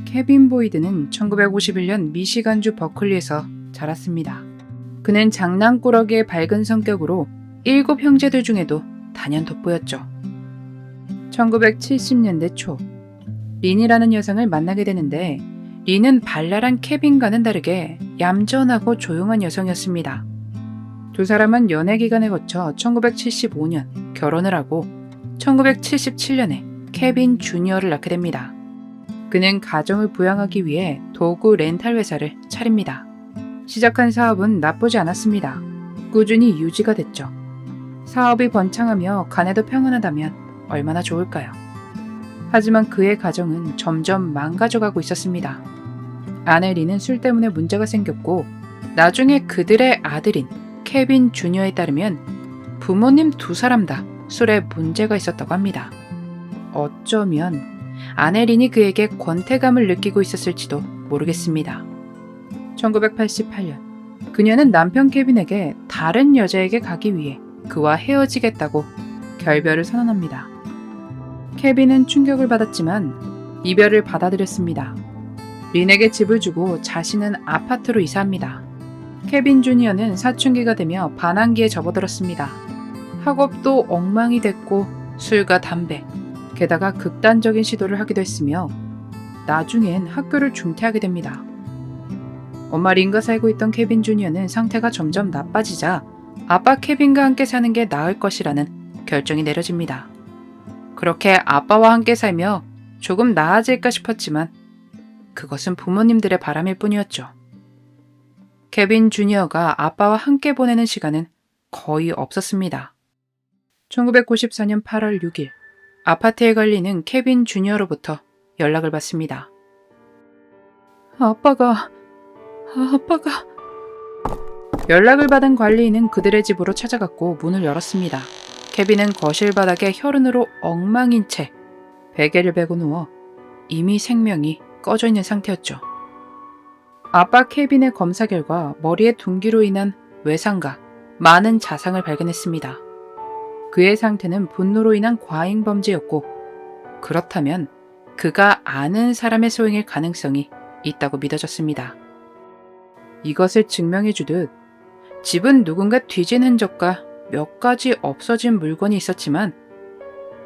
케빈 보이드는 1951년 미시간주 버클리에서 자랐습니다. 그는 장난꾸러기의 밝은 성격으로 7 형제들 중에도 단연 돋보였죠. 1970년대 초 린이라는 여성을 만나게 되는데 린은 발랄한 케빈과는 다르게 얌전하고 조용한 여성이었습니다. 두 사람은 연애 기간을 거쳐 1975년 결혼을 하고 1977년에 케빈 주니어를 낳게 됩니다. 그는 가정을 부양하기 위해 도구 렌탈 회사를 차립니다. 시작한 사업은 나쁘지 않았습니다. 꾸준히 유지가 됐죠. 사업이 번창하며 가네도 평안하다면 얼마나 좋을까요? 하지만 그의 가정은 점점 망가져가고 있었습니다. 아내 린은 술 때문에 문제가 생겼고 나중에 그들의 아들인 케빈 주니어에 따르면 부모님 두 사람 다 술에 문제가 있었다고 합니다. 어쩌면 아내 린이 그에게 권태감을 느끼고 있었을지도 모르겠습니다. 1988년 그녀는 남편 케빈에게 다른 여자에게 가기 위해 그와 헤어지겠다고 결별을 선언합니다. 케빈은 충격을 받았지만 이별을 받아들였습니다. 린에게 집을 주고 자신은 아파트로 이사합니다. 케빈 주니어는 사춘기가 되며 반항기에 접어들었습니다. 학업도 엉망이 됐고 술과 담배, 게다가 극단적인 시도를 하기도 했으며 나중엔 학교를 중퇴하게 됩니다. 엄마 린과 살고 있던 케빈 주니어는 상태가 점점 나빠지자 아빠 케빈과 함께 사는 게 나을 것이라는 결정이 내려집니다. 그렇게 아빠와 함께 살며 조금 나아질까 싶었지만 그것은 부모님들의 바람일 뿐이었죠. 케빈 주니어가 아빠와 함께 보내는 시간은 거의 없었습니다. 1994년 8월 6일 아파트에 관리는 케빈 주니어로부터 연락을 받습니다. 아빠가 연락을 받은 관리인은 그들의 집으로 찾아갔고 문을 열었습니다. 케빈은 거실 바닥에 혈흔으로 엉망인 채 베개를 베고 누워 이미 생명이 꺼져 있는 상태였죠. 아빠 케빈의 검사 결과 머리에 둔기로 인한 외상과 많은 자상을 발견했습니다. 그의 상태는 분노로 인한 과잉 범죄였고 그렇다면 그가 아는 사람의 소행일 가능성이 있다고 믿어졌습니다. 이것을 증명해주듯 집은 누군가 뒤진 흔적과 몇 가지 없어진 물건이 있었지만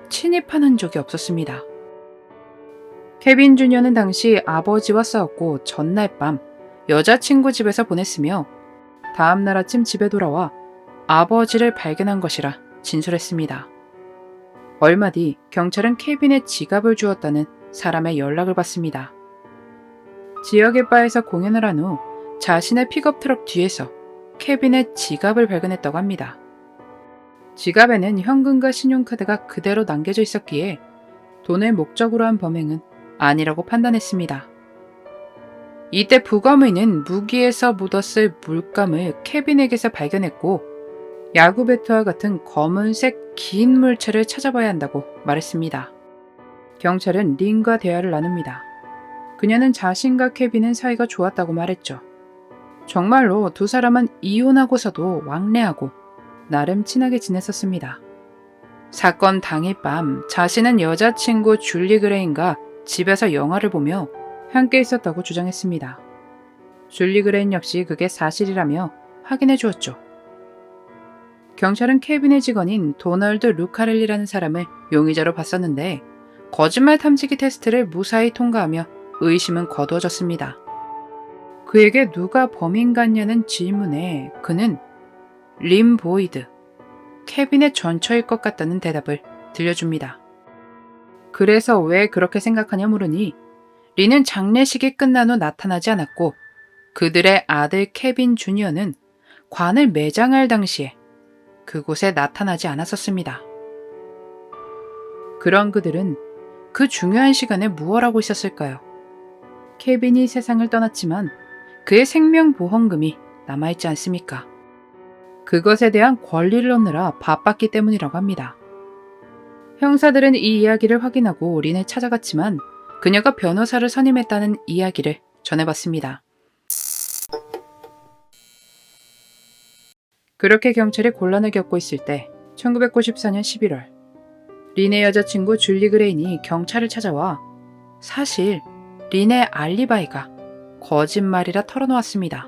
침입한 흔적이 없었습니다. 케빈 주니어는 당시 아버지와 싸웠고 전날 밤 여자친구 집에서 보냈으며 다음날 아침 집에 돌아와 아버지를 발견한 것이라 진술했습니다. 얼마 뒤 경찰은 케빈의 지갑을 주었다는 사람의 연락을 받습니다. 지역의 바에서 공연을 한 후 자신의 픽업 트럭 뒤에서 케빈의 지갑을 발견했다고 합니다. 지갑에는 현금과 신용카드가 그대로 남겨져 있었기에 돈을 목적으로 한 범행은 아니라고 판단했습니다. 이때 부검의는 무기에서 묻었을 물감을 케빈에게서 발견했고 야구 배트와 같은 검은색 긴 물체를 찾아봐야 한다고 말했습니다. 경찰은 린과 대화를 나눕니다. 그녀는 자신과 케빈은 사이가 좋았다고 말했죠. 정말로 두 사람은 이혼하고서도 왕래하고 나름 친하게 지냈었습니다. 사건 당일 밤 자신은 여자친구 줄리 그레인과 집에서 영화를 보며 함께 있었다고 주장했습니다. 줄리 그레인 역시 그게 사실이라며 확인해 주었죠. 경찰은 케빈의 직원인 도널드 루카렐리라는 사람을 용의자로 봤었는데 거짓말 탐지기 테스트를 무사히 통과하며 의심은 거두어졌습니다. 그에게 누가 범인 같냐는 질문에 그는 린 보이드, 케빈의 전처일 것 같다는 대답을 들려줍니다. 그래서 왜 그렇게 생각하냐 물으니 린은 장례식이 끝난 후 나타나지 않았고 그들의 아들 케빈 주니어는 관을 매장할 당시에 그곳에 나타나지 않았었습니다. 그런 그들은 그 중요한 시간에 무엇 하고 있었을까요? 케빈이 세상을 떠났지만 그의 생명보험금이 남아있지 않습니까? 그것에 대한 권리를 얻느라 바빴기 때문이라고 합니다. 형사들은 이 이야기를 확인하고 린을 찾아갔지만 그녀가 변호사를 선임했다는 이야기를 전해봤습니다. 그렇게 경찰이 곤란을 겪고 있을 때 1994년 11월 린의 여자친구 줄리 그레인이 경찰을 찾아와 사실 린의 알리바이가 거짓말이라 털어놓았습니다.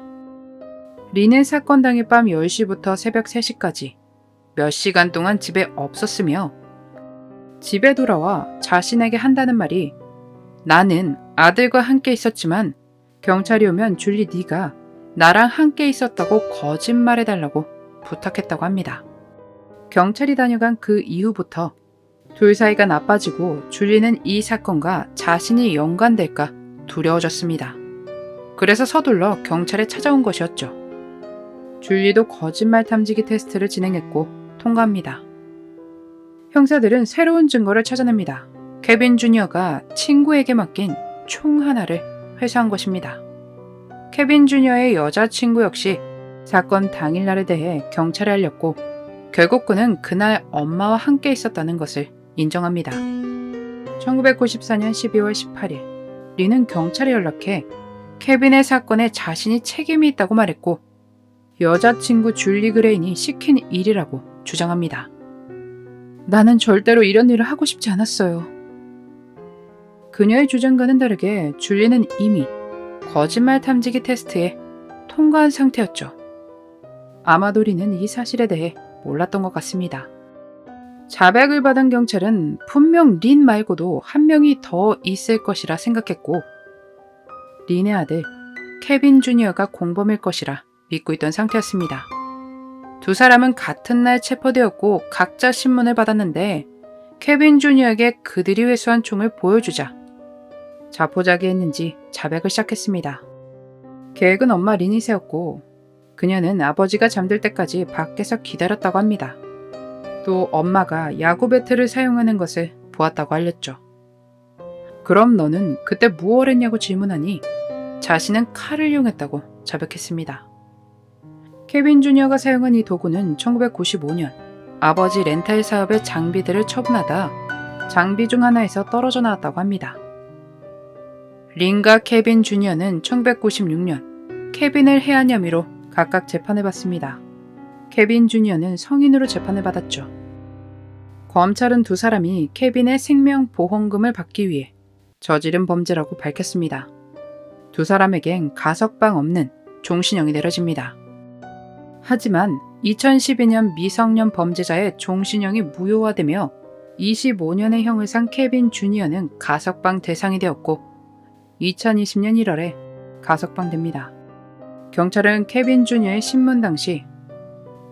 린은 사건 당일 밤 10시부터 새벽 3시까지 몇 시간 동안 집에 없었으며 집에 돌아와 자신에게 한다는 말이 나는 아들과 함께 있었지만 경찰이 오면 줄리 네가 나랑 함께 있었다고 거짓말해달라고 부탁했다고 합니다. 경찰이 다녀간 그 이후부터 둘 사이가 나빠지고 줄리는 이 사건과 자신이 연관될까 두려워졌습니다. 그래서 서둘러 경찰에 찾아온 것이었죠. 줄리도 거짓말 탐지기 테스트를 진행했고 통과합니다. 형사들은 새로운 증거를 찾아냅니다. 케빈 주니어가 친구에게 맡긴 총 하나를 회수한 것입니다. 케빈 주니어의 여자친구 역시 사건 당일날에 대해 경찰에 알렸고 결국 그는 그날 엄마와 함께 있었다는 것을 인정합니다. 1994년 12월 18일 린은 경찰에 연락해 케빈의 사건에 자신이 책임이 있다고 말했고 여자친구 줄리 그레인이 시킨 일이라고 주장합니다. 나는 절대로 이런 일을 하고 싶지 않았어요. 그녀의 주장과는 다르게 줄리는 이미 거짓말 탐지기 테스트에 통과한 상태였죠. 아마도 린은 이 사실에 대해 몰랐던 것 같습니다. 자백을 받은 경찰은 분명 린 말고도 한 명이 더 있을 것이라 생각했고 린의 아들 케빈 주니어가 공범일 것이라 믿고 있던 상태였습니다. 두 사람은 같은 날 체포되었고 각자 신문을 받았는데 케빈 주니어에게 그들이 회수한 총을 보여주자 자포자기했는지 자백을 시작했습니다. 계획은 엄마 린이 세웠고 그녀는 아버지가 잠들 때까지 밖에서 기다렸다고 합니다. 또 엄마가 야구 배트를 사용하는 것을 보았다고 알렸죠. 그럼 너는 그때 무엇을 했냐고 질문하니 자신은 칼을 이용했다고 자백했습니다. 케빈 주니어가 사용한 이 도구는 1995년 아버지 렌탈 사업의 장비들을 처분하다 장비 중 하나에서 떨어져 나왔다고 합니다. 린과 케빈 주니어는 1996년 케빈을 해한 혐의로 각각 재판을 받습니다. 케빈 주니어는 성인으로 재판을 받았죠. 검찰은 두 사람이 케빈의 생명보험금을 받기 위해 저지른 범죄라고 밝혔습니다. 두 사람에겐 가석방 없는 종신형이 내려집니다. 하지만 2012년 미성년 범죄자의 종신형이 무효화되며 25년의 형을 산 케빈 주니어는 가석방 대상이 되었고 2020년 1월에 가석방됩니다. 경찰은 케빈 주니어의 신문 당시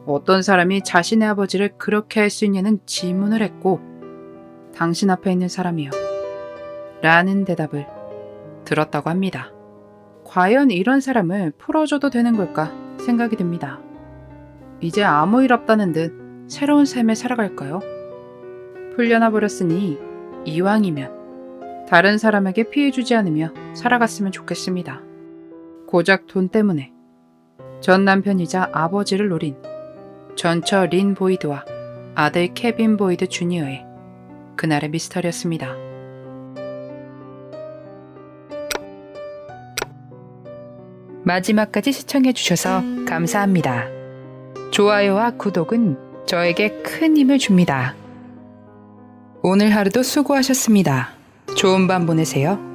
어떤 사람이 자신의 아버지를 그렇게 할 수 있냐는 질문을 했고 당신 앞에 있는 사람이요 라는 대답을 들었다고 합니다. 과연 이런 사람을 풀어줘도 되는 걸까 생각이 듭니다. 이제 아무 일 없다는 듯 새로운 삶을 살아갈까요? 풀려나 버렸으니 이왕이면 다른 사람에게 피해 주지 않으며 살아갔으면 좋겠습니다. 고작 돈 때문에 전 남편이자 아버지를 노린 전처 린 보이드와 아들 케빈 보이드 주니어의 그날의 미스터리였습니다. 마지막까지 시청해주셔서 감사합니다. 좋아요와 구독은 저에게 큰 힘을 줍니다. 오늘 하루도 수고하셨습니다. 좋은 밤 보내세요.